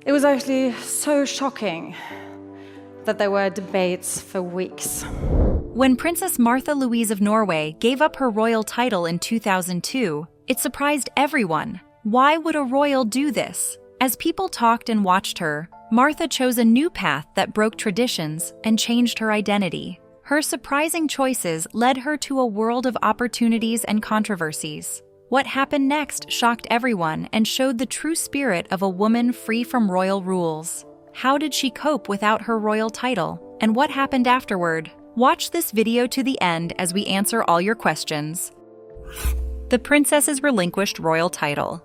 It was actually so shocking that there were debates for weeks. When Princess Märtha Louise of Norway gave up her royal title in 2002, it surprised everyone. Why would a royal do this? As people talked and watched her, Märtha chose a new path that broke traditions and changed her identity. Her surprising choices led her to a world of opportunities and controversies. What happened next shocked everyone and showed the true spirit of a woman free from royal rules. How did she cope without her royal title? And what happened afterward? Watch this video to the end as we answer all your questions. The princess's relinquished royal title.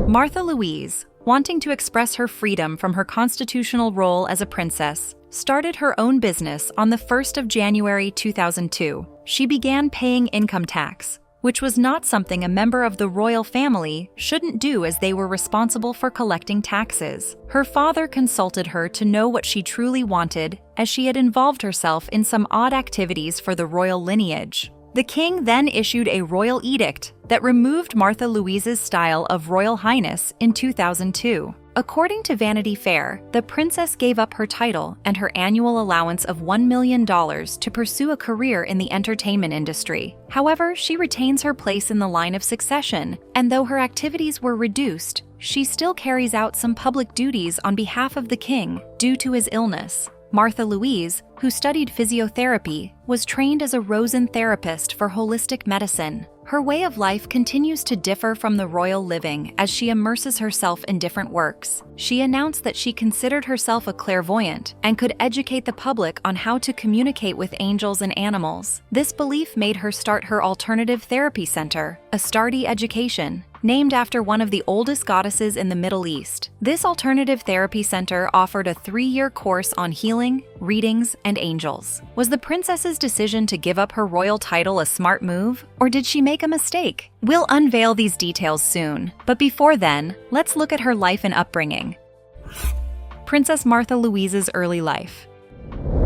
Märtha Louise, wanting to express her freedom from her constitutional role as a princess, started her own business on the 1st of January 2002. She began paying income tax, which was not something a member of the royal family shouldn't do, as they were responsible for collecting taxes. Her father consulted her to know what she truly wanted, as she had involved herself in some odd activities for the royal lineage. The king then issued a royal edict that removed Märtha Louise's style of Royal Highness in 2002. According to Vanity Fair, the princess gave up her title and her annual allowance of $1 million to pursue a career in the entertainment industry. However, she retains her place in the line of succession, and though her activities were reduced, she still carries out some public duties on behalf of the king due to his illness. Märtha Louise, who studied physiotherapy, was trained as a Rosen therapist for holistic medicine. Her way of life continues to differ from the royal living as she immerses herself in different works. She announced that she considered herself a clairvoyant and could educate the public on how to communicate with angels and animals. This belief made her start her alternative therapy center, Astarte Education, named after one of the oldest goddesses in the Middle East. This alternative therapy center offered a 3-year course on healing, readings, and angels. Was the princess's decision to give up her royal title a smart move, or did she make a mistake? We'll unveil these details soon, but before then, let's look at her life and upbringing. Princess Märtha Louise's early life.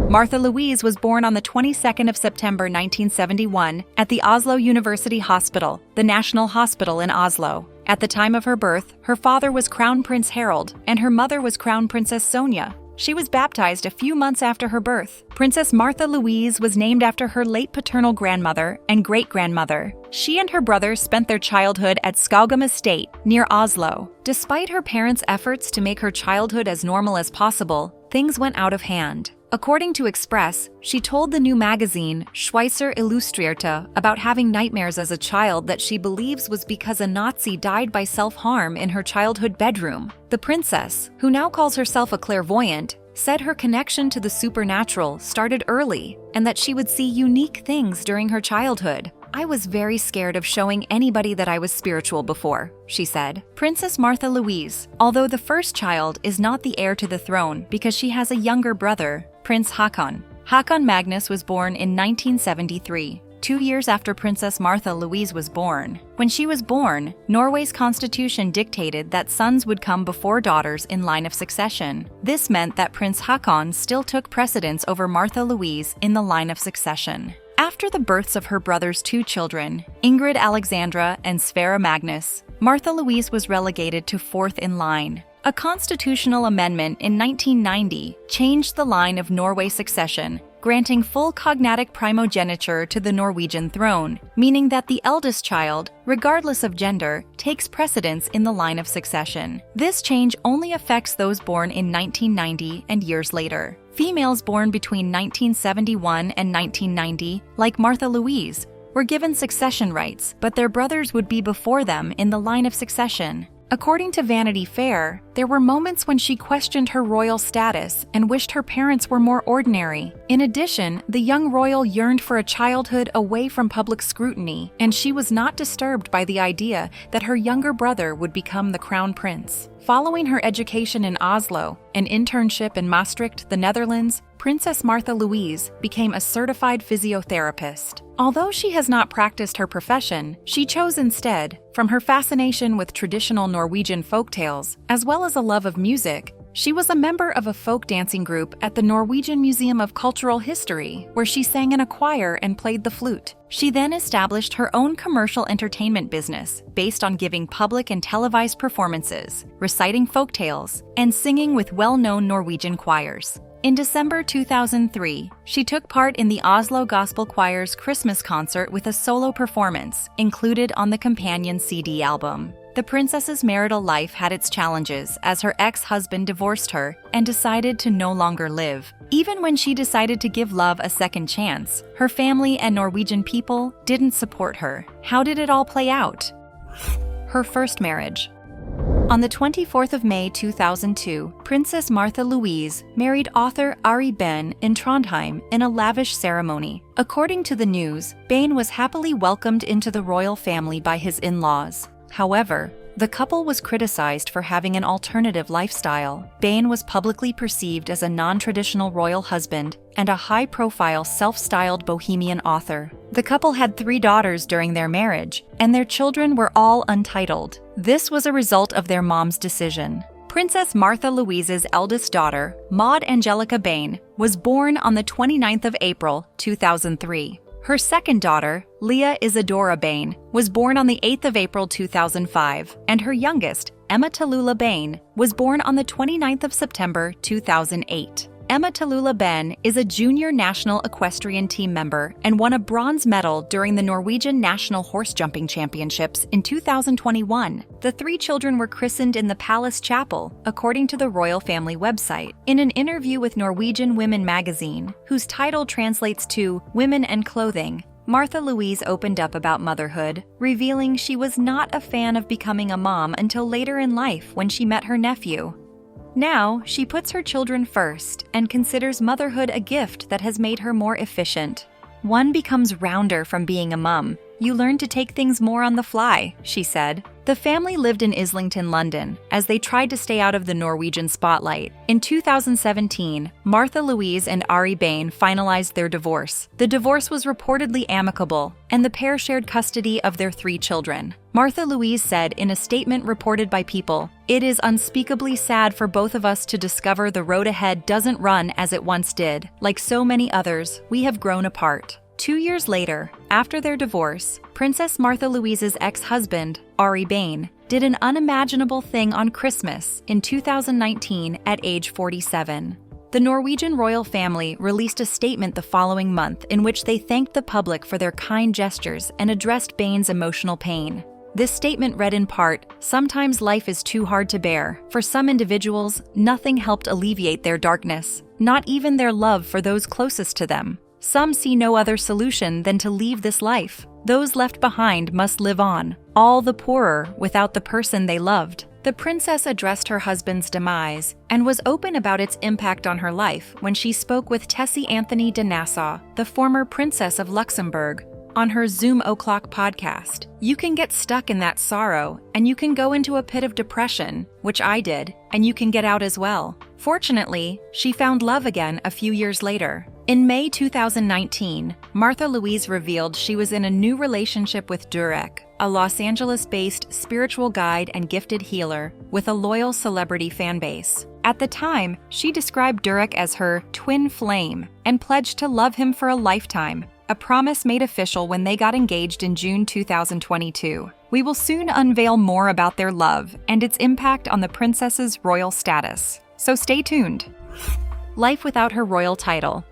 Märtha Louise was born on the 22nd of September 1971 at the Oslo University Hospital, the National Hospital in Oslo. At the time of her birth, her father was Crown Prince Harald and her mother was Crown Princess Sonja. She was baptized a few months after her birth. Princess Märtha Louise was named after her late paternal grandmother and great-grandmother. She and her brother spent their childhood at Skaugum Estate, near Oslo. Despite her parents' efforts to make her childhood as normal as possible, things went out of hand. According to Express, she told the new magazine Schweizer Illustrierte about having nightmares as a child that she believes was because a Nazi died by self-harm in her childhood bedroom. The princess, who now calls herself a clairvoyant, said her connection to the supernatural started early and that she would see unique things during her childhood. "I was very scared of showing anybody that I was spiritual before," she said. Princess Märtha Louise, although the first child, is not the heir to the throne because she has a younger brother, Prince Håkon. Håkon Magnus was born in 1973, 2 years after Princess Märtha Louise was born. When she was born, Norway's constitution dictated that sons would come before daughters in line of succession. This meant that Prince Håkon still took precedence over Märtha Louise in the line of succession. After the births of her brother's 2 children, Ingrid Alexandra and Sverre Magnus, Märtha Louise was relegated to 4th in line. A constitutional amendment in 1990 changed the line of Norway's succession, granting full cognatic primogeniture to the Norwegian throne, meaning that the eldest child, regardless of gender, takes precedence in the line of succession. This change only affects those born in 1990 and years later. Females born between 1971 and 1990, like Märtha Louise, were given succession rights, but their brothers would be before them in the line of succession. According to Vanity Fair, there were moments when she questioned her royal status and wished her parents were more ordinary. In addition, the young royal yearned for a childhood away from public scrutiny, and she was not disturbed by the idea that her younger brother would become the crown prince. Following her education in Oslo, an internship in Maastricht, the Netherlands, Princess Märtha Louise became a certified physiotherapist. Although she has not practiced her profession, she chose instead, from her fascination with traditional Norwegian folktales, as well as a love of music, She was a member of a folk dancing group at the Norwegian Museum of Cultural History, where she sang in a choir and played the flute. She then established her own commercial entertainment business based on giving public and televised performances, reciting folk tales, and singing with well-known Norwegian choirs. In December 2003, she took part in the Oslo Gospel Choir's Christmas concert with a solo performance included on the companion CD album. The princess's marital life had its challenges as her ex-husband divorced her and decided to no longer live. Even when she decided to give love a second chance, her family and Norwegian people didn't support her. How did it all play out? Her first marriage. On the 24th of May 2002, Princess Märtha Louise married author Ari Behn in Trondheim in a lavish ceremony. According to the news, Behn was happily welcomed into the royal family by his in-laws. However, the couple was criticized for having an alternative lifestyle. Behn was publicly perceived as a non-traditional royal husband and a high-profile self-styled bohemian author. The couple had 3 daughters during their marriage, and their children were all untitled. This was a result of their mom's decision. Princess Märtha Louise's eldest daughter, Maud Angelica Behn, was born on the 29th of April, 2003. Her second daughter, Leah Isadora Behn, was born on the 8th of April 2005, and her youngest, Emma Tallulah Behn, was born on the 29th of September 2008. Emma Tallulah Behn is a junior national equestrian team member and won a bronze medal during the Norwegian National Horse Jumping Championships in 2021. The 3 children were christened in the Palace Chapel, according to the royal family website. In an interview with Norwegian Women magazine, whose title translates to Women and Clothing, Märtha Louise opened up about motherhood, revealing she was not a fan of becoming a mom until later in life when she met her nephew. Now, she puts her children first and considers motherhood a gift that has made her more efficient. One becomes rounder from being a mom. You learn to take things more on the fly, she said. The family lived in Islington, London, as they tried to stay out of the Norwegian spotlight. In 2017, Märtha Louise and Ari Behn finalized their divorce. The divorce was reportedly amicable, and the pair shared custody of their 3 children. Märtha Louise said in a statement reported by People, "It is unspeakably sad for both of us to discover the road ahead doesn't run as it once did. Like so many others, we have grown apart." 2 years later, after their divorce, Princess Märtha Louise's ex-husband, Ari Behn, did an unimaginable thing on Christmas in 2019 at age 47. The Norwegian royal family released a statement the following month in which they thanked the public for their kind gestures and addressed Behn's emotional pain. This statement read in part, "Sometimes life is too hard to bear. For some individuals, nothing helped alleviate their darkness, not even their love for those closest to them. Some see no other solution than to leave this life. Those left behind must live on, all the poorer without the person they loved." The princess addressed her husband's demise and was open about its impact on her life when she spoke with Tessie Anthony de Nassau, the former Princess of Luxembourg, on her Zoom O'Clock podcast. "You can get stuck in that sorrow, and you can go into a pit of depression, which I did, and you can get out as well. Fortunately, she found love again a few years later." In May 2019, Märtha Louise revealed she was in a new relationship with Durek, a Los Angeles-based spiritual guide and gifted healer with a loyal celebrity fan base. At the time, she described Durek as her twin flame and pledged to love him for a lifetime, a promise made official when they got engaged in June 2022. We will soon unveil more about their love and its impact on the princess's royal status. So stay tuned. Life without her royal title.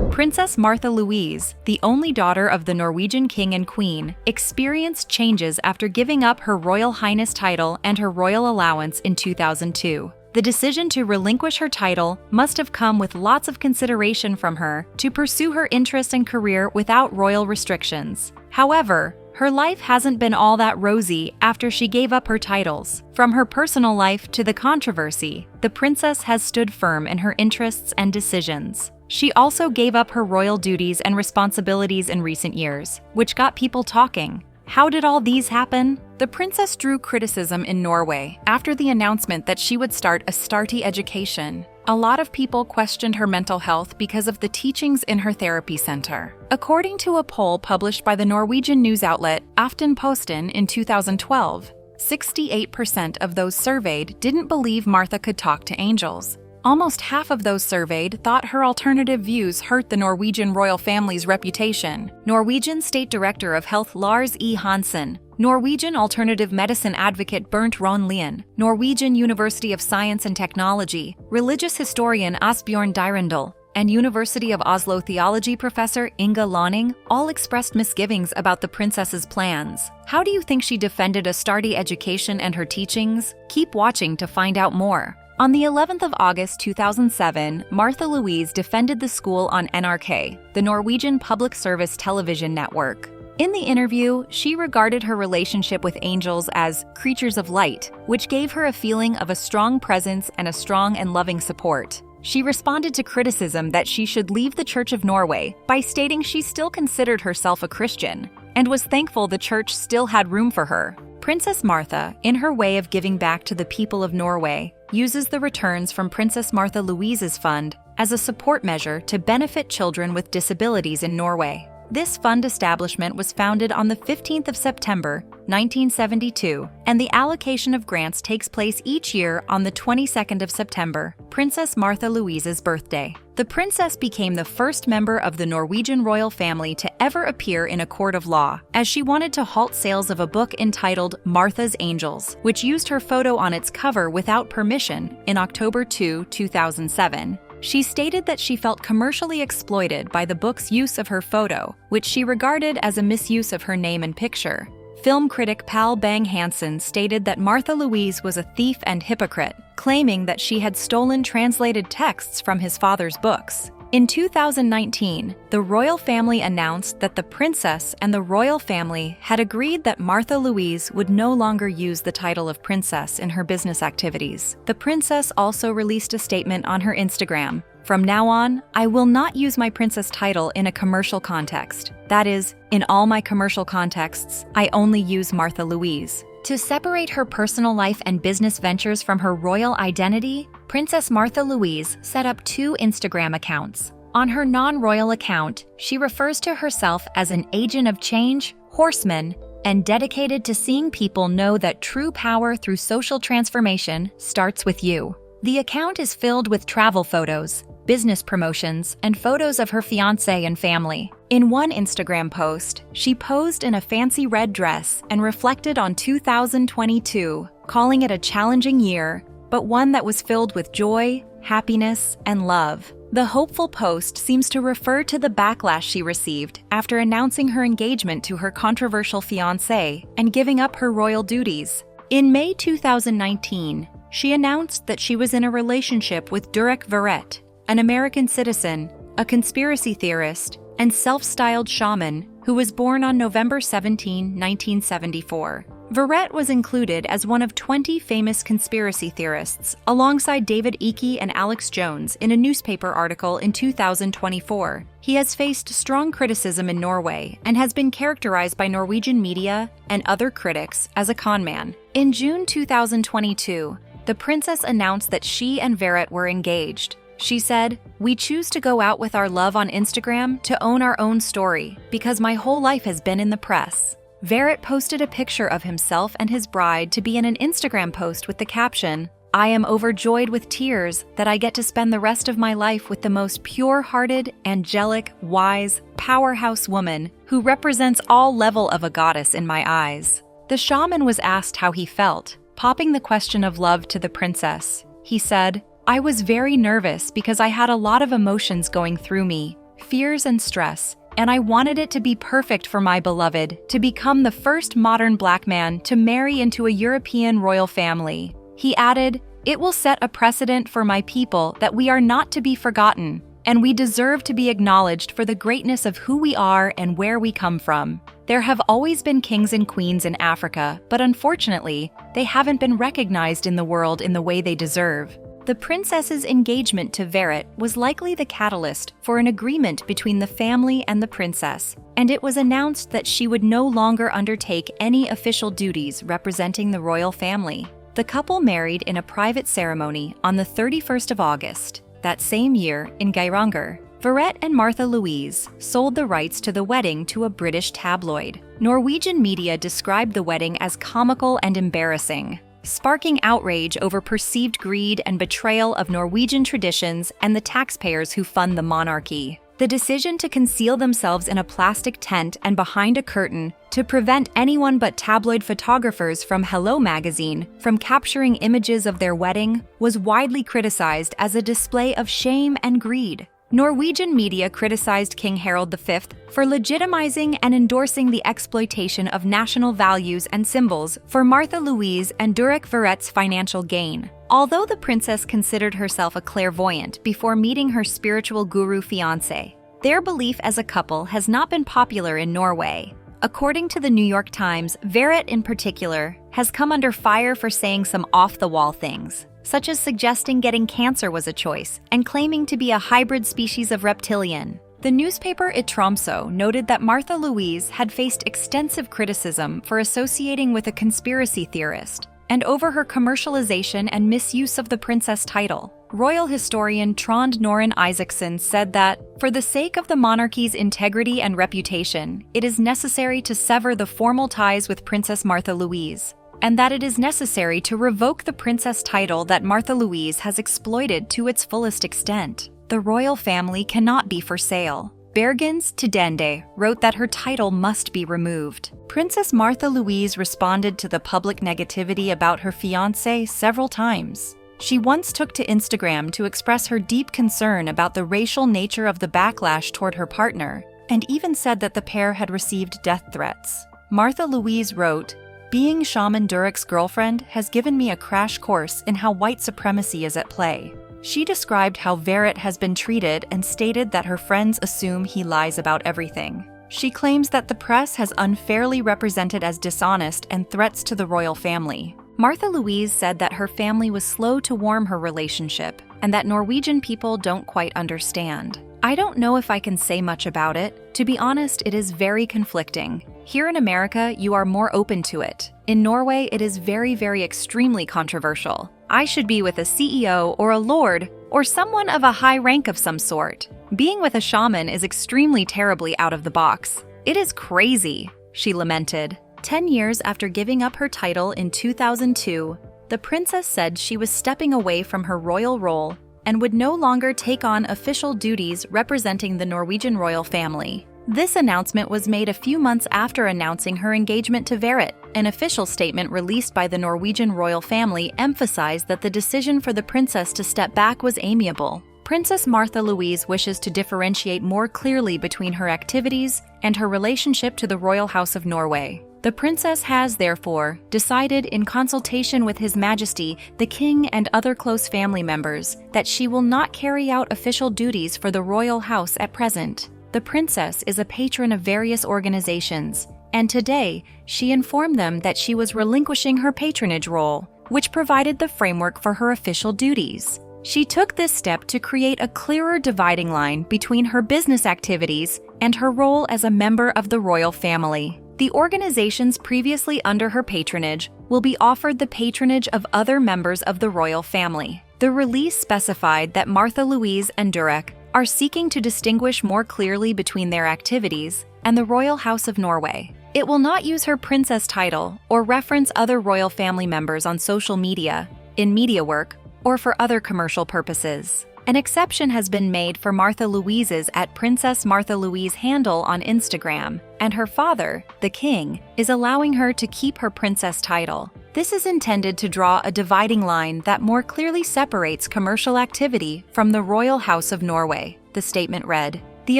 Princess Märtha Louise, the only daughter of the Norwegian king and queen, experienced changes after giving up her Royal Highness title and her royal allowance in 2002. The decision to relinquish her title must have come with lots of consideration from her to pursue her interests and career without royal restrictions. However, her life hasn't been all that rosy after she gave up her titles. From her personal life to the controversy, the princess has stood firm in her interests and decisions. She also gave up her royal duties and responsibilities in recent years, which got people talking. How did all these happen? The princess drew criticism in Norway after the announcement that she would start a Starty education. A lot of people questioned her mental health because of the teachings in her therapy center. According to a poll published by the Norwegian news outlet Aftenposten in 2012, 68% of those surveyed didn't believe Märtha could talk to angels. Almost half of those surveyed thought her alternative views hurt the Norwegian royal family's reputation. Norwegian State Director of Health Lars E. Hansen, Norwegian alternative medicine advocate Bernt Ron Lien, Norwegian University of Science and Technology, religious historian Asbjørn Dyrendal, and University of Oslo theology professor Inga Lonning all expressed misgivings about the princess's plans. How do you think she defended a sturdy education and her teachings? Keep watching to find out more. On the 11th of August 2007, Märtha Louise defended the school on NRK, the Norwegian public service television network. In the interview, she regarded her relationship with angels as creatures of light, which gave her a feeling of a strong presence and a strong and loving support. She responded to criticism that she should leave the Church of Norway by stating she still considered herself a Christian and was thankful the church still had room for her. Princess Märtha, in her way of giving back to the people of Norway, uses the returns from Princess Märtha Louise's fund as a support measure to benefit children with disabilities in Norway. This fund establishment was founded on the 15th of September, 1972, and the allocation of grants takes place each year on the 22nd of September, Princess Märtha Louise's birthday. The princess became the first member of the Norwegian royal family to ever appear in a court of law, as she wanted to halt sales of a book entitled Märtha's Angels, which used her photo on its cover without permission in October 2, 2007. She stated that she felt commercially exploited by the book's use of her photo, which she regarded as a misuse of her name and picture. Film critic Pal Bang-Hansen stated that Märtha Louise was a thief and hypocrite, claiming that she had stolen translated texts from his father's books. In 2019, the royal family announced that the princess and the royal family had agreed that Märtha Louise would no longer use the title of princess in her business activities. The princess also released a statement on her Instagram. From now on, I will not use my princess title in a commercial context. That is, in all my commercial contexts, I only use Märtha Louise. To separate her personal life and business ventures from her royal identity, Princess Märtha Louise set up 2 Instagram accounts. On her non-royal account, she refers to herself as an agent of change, horseman, and dedicated to seeing people know that true power through social transformation starts with you. The account is filled with travel photos, business promotions, and photos of her fiancé and family. In one Instagram post, she posed in a fancy red dress and reflected on 2022, calling it a challenging year, but one that was filled with joy, happiness, and love. The hopeful post seems to refer to the backlash she received after announcing her engagement to her controversial fiancé and giving up her royal duties. In May 2019, she announced that she was in a relationship with Durek Verrett, an American citizen, a conspiracy theorist, and self-styled shaman who was born on November 17, 1974. Verrett was included as one of 20 famous conspiracy theorists, alongside David Icke and Alex Jones in a newspaper article in 2024. He has faced strong criticism in Norway and has been characterized by Norwegian media and other critics as a conman. In June 2022, the princess announced that she and Verrett were engaged. She said, "We choose to go out with our love on Instagram to own our own story, because my whole life has been in the press." Verrett posted a picture of himself and his bride to be in an Instagram post with the caption, "I am overjoyed with tears that I get to spend the rest of my life with the most pure-hearted, angelic, wise, powerhouse woman who represents all level of a goddess in my eyes." The shaman was asked how he felt, popping the question of love to the princess. He said, "I was very nervous because I had a lot of emotions going through me, fears and stress, and I wanted it to be perfect for my beloved to become the first modern black man to marry into a European royal family." He added, "It will set a precedent for my people that we are not to be forgotten, and we deserve to be acknowledged for the greatness of who we are and where we come from. There have always been kings and queens in Africa, but unfortunately, they haven't been recognized in the world in the way they deserve." The princess's engagement to Verrett was likely the catalyst for an agreement between the family and the princess, and it was announced that she would no longer undertake any official duties representing the royal family. The couple married in a private ceremony on the 31st of August, that same year in Geiranger. Verrett and Märtha Louise sold the rights to the wedding to a British tabloid. Norwegian media described the wedding as comical and embarrassing, sparking outrage over perceived greed and betrayal of Norwegian traditions and the taxpayers who fund the monarchy. The decision to conceal themselves in a plastic tent and behind a curtain to prevent anyone but tabloid photographers from Hello magazine from capturing images of their wedding was widely criticized as a display of shame and greed. Norwegian media criticized King Harald V for legitimizing and endorsing the exploitation of national values and symbols for Märtha Louise and Durek Verrett's financial gain. Although the princess considered herself a clairvoyant before meeting her spiritual guru fiancé, their belief as a couple has not been popular in Norway. According to the New York Times, Verrett in particular has come under fire for saying some off-the-wall things, such as suggesting getting cancer was a choice and claiming to be a hybrid species of reptilian. The newspaper I Tromsø noted that Märtha Louise had faced extensive criticism for associating with a conspiracy theorist and over her commercialization and misuse of the princess title. Royal historian Trond Noren Isaacson said that, for the sake of the monarchy's integrity and reputation, it is necessary to sever the formal ties with Princess Märtha Louise, and that it is necessary to revoke the princess title that Märtha Louise has exploited to its fullest extent. The royal family cannot be for sale. Bergens Tidende wrote that her title must be removed. Princess Märtha Louise responded to the public negativity about her fiancé several times. She once took to Instagram to express her deep concern about the racial nature of the backlash toward her partner, and even said that the pair had received death threats. Märtha Louise wrote, "Being Shaman Durek's girlfriend has given me a crash course in how white supremacy is at play." She described how Verrett has been treated and stated that her friends assume he lies about everything. She claims that the press has unfairly represented as dishonest and threats to the royal family. Märtha Louise said that her family was slow to warm her relationship and that Norwegian people don't quite understand. "I don't know if I can say much about it. To be honest, it is very conflicting. Here in America, you are more open to it. In Norway, it is very, very extremely controversial. I should be with a CEO or a lord or someone of a high rank of some sort. Being with a shaman is extremely terribly out of the box. It is crazy," she lamented. 10 years after giving up her title in 2002, the princess said she was stepping away from her royal role and would no longer take on official duties representing the Norwegian royal family. This announcement was made a few months after announcing her engagement to Verrett. An official statement released by the Norwegian royal family emphasized that the decision for the princess to step back was amiable. Princess Märtha Louise wishes to differentiate more clearly between her activities and her relationship to the Royal House of Norway. The princess has, therefore, decided in consultation with His Majesty, the King and other close family members, that she will not carry out official duties for the royal house at present. The princess is a patron of various organizations, and today she informed them that she was relinquishing her patronage role, which provided the framework for her official duties. She took this step to create a clearer dividing line between her business activities and her role as a member of the royal family. The organizations previously under her patronage will be offered the patronage of other members of the royal family. The release specified that Märtha Louise and Durek are seeking to distinguish more clearly between their activities and the Royal House of Norway. It will not use her princess title or reference other royal family members on social media, in media work, or for other commercial purposes. An exception has been made for Märtha Louise's at Princess Märtha Louise handle on Instagram, and her father, the king, is allowing her to keep her princess title. This is intended to draw a dividing line that more clearly separates commercial activity from the Royal House of Norway, the statement read. The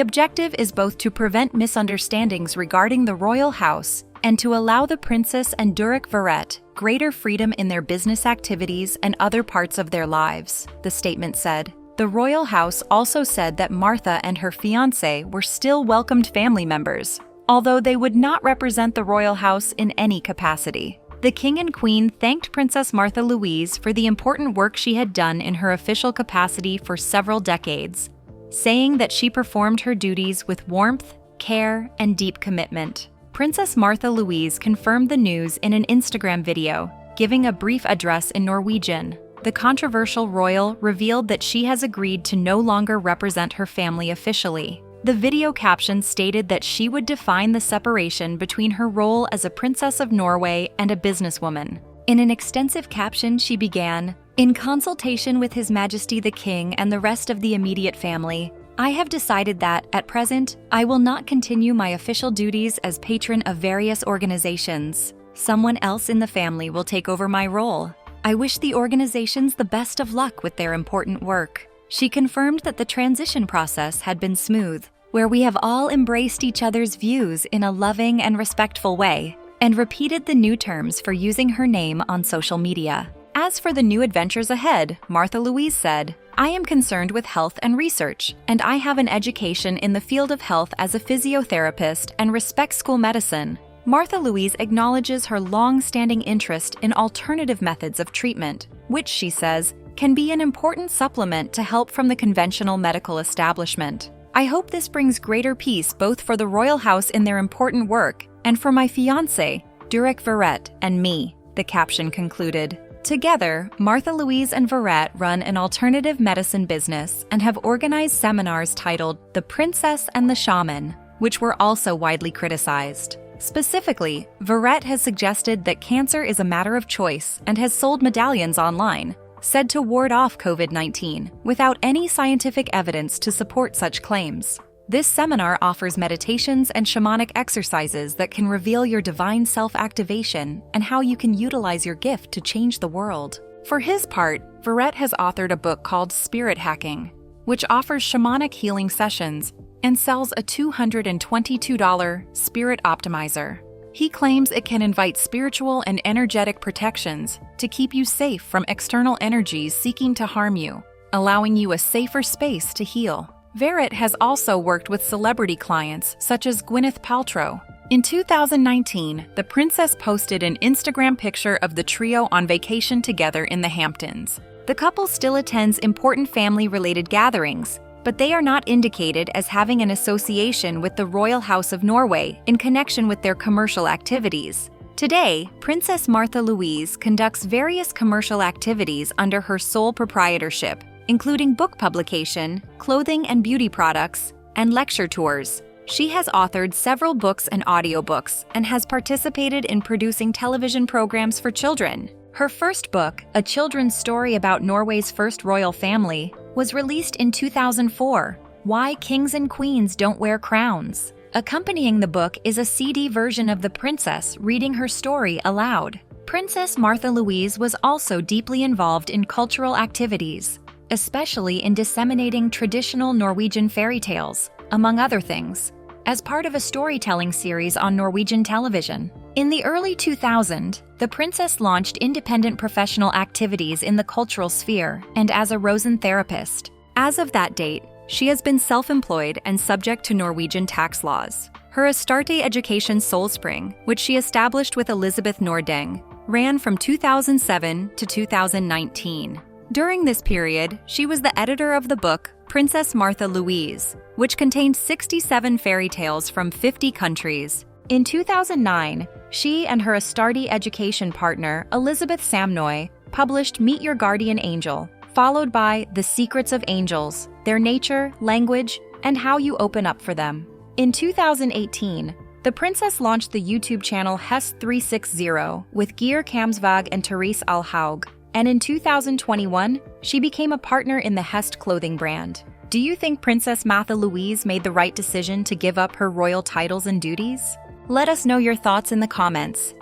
objective is both to prevent misunderstandings regarding the royal house and to allow the princess and Durek Verrett greater freedom in their business activities and other parts of their lives, the statement said. The royal house also said that Märtha and her fiancé were still welcomed family members, although they would not represent the royal house in any capacity. The king and queen thanked Princess Märtha Louise for the important work she had done in her official capacity for several decades, saying that she performed her duties with warmth, care, and deep commitment. Princess Märtha Louise confirmed the news in an Instagram video, giving a brief address in Norwegian. the controversial royal revealed that she has agreed to no longer represent her family officially. The video caption stated that she would define the separation between her role as a Princess of Norway and a businesswoman. In an extensive caption, she began, "In consultation with His Majesty the King and the rest of the immediate family, I have decided that, at present, I will not continue my official duties as patron of various organizations. Someone else in the family will take over my role. I wish the organizations the best of luck with their important work." She confirmed that the transition process had been smooth, where we have all embraced each other's views in a loving and respectful way, and repeated the new terms for using her name on social media. As for the new adventures ahead, Märtha Louise said, "I am concerned with health and research, and I have an education in the field of health as a physiotherapist and respect school medicine." Märtha Louise acknowledges her long-standing interest in alternative methods of treatment, which, she says, can be an important supplement to help from the conventional medical establishment. "I hope this brings greater peace both for the royal house in their important work and for my fiancé, Durek Verrett, and me," the caption concluded. Together, Märtha Louise and Verrett run an alternative medicine business and have organized seminars titled The Princess and the Shaman, which were also widely criticized. Specifically, Verrett has suggested that cancer is a matter of choice and has sold medallions online, said to ward off COVID-19, without any scientific evidence to support such claims. This seminar offers meditations and shamanic exercises that can reveal your divine self-activation and how you can utilize your gift to change the world. For his part, Verrett has authored a book called Spirit Hacking, which offers shamanic healing sessions and sells a $222 Spirit Optimizer. He claims it can invite spiritual and energetic protections to keep you safe from external energies seeking to harm you, allowing you a safer space to heal. Verrett has also worked with celebrity clients such as Gwyneth Paltrow. In 2019, the princess posted an Instagram picture of the trio on vacation together in the Hamptons. The couple still attends important family-related gatherings, but they are not indicated as having an association with the Royal House of Norway in connection with their commercial activities. Today, Princess Märtha Louise conducts various commercial activities under her sole proprietorship, including book publication, clothing and beauty products, and lecture tours. She has authored several books and audiobooks and has participated in producing television programs for children. Her first book, a children's story about Norway's first royal family, was released in 2004, Why Kings and Queens Don't Wear Crowns. Accompanying the book is a CD version of the princess reading her story aloud. Princess Märtha Louise was also deeply involved in cultural activities, especially in disseminating traditional Norwegian fairy tales, among other things, as part of a storytelling series on Norwegian television. In the early 2000s, the princess launched independent professional activities in the cultural sphere and as a Rosen therapist. As of that date, she has been self-employed and subject to Norwegian tax laws. Her Astarte Education Solspring, which she established with Elizabeth Nordeng, ran from 2007 to 2019. During this period, she was the editor of the book Princess Märtha Louise, which contained 67 fairy tales from 50 countries. In 2009, she and her Astarte education partner, Elizabeth Samnoy, published Meet Your Guardian Angel, followed by The Secrets of Angels, Their Nature, Language, and How You Open Up for Them. In 2018, the princess launched the YouTube channel Hest 360 with Geir Kamsvåg and Therese Alhaug, and in 2021, she became a partner in the Hest clothing brand. Do you think Princess Märtha Louise made the right decision to give up her royal titles and duties? Let us know your thoughts in the comments.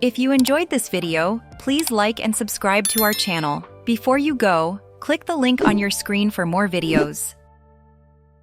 If you enjoyed this video, please like and subscribe to our channel. Before you go, click the link on your screen for more videos.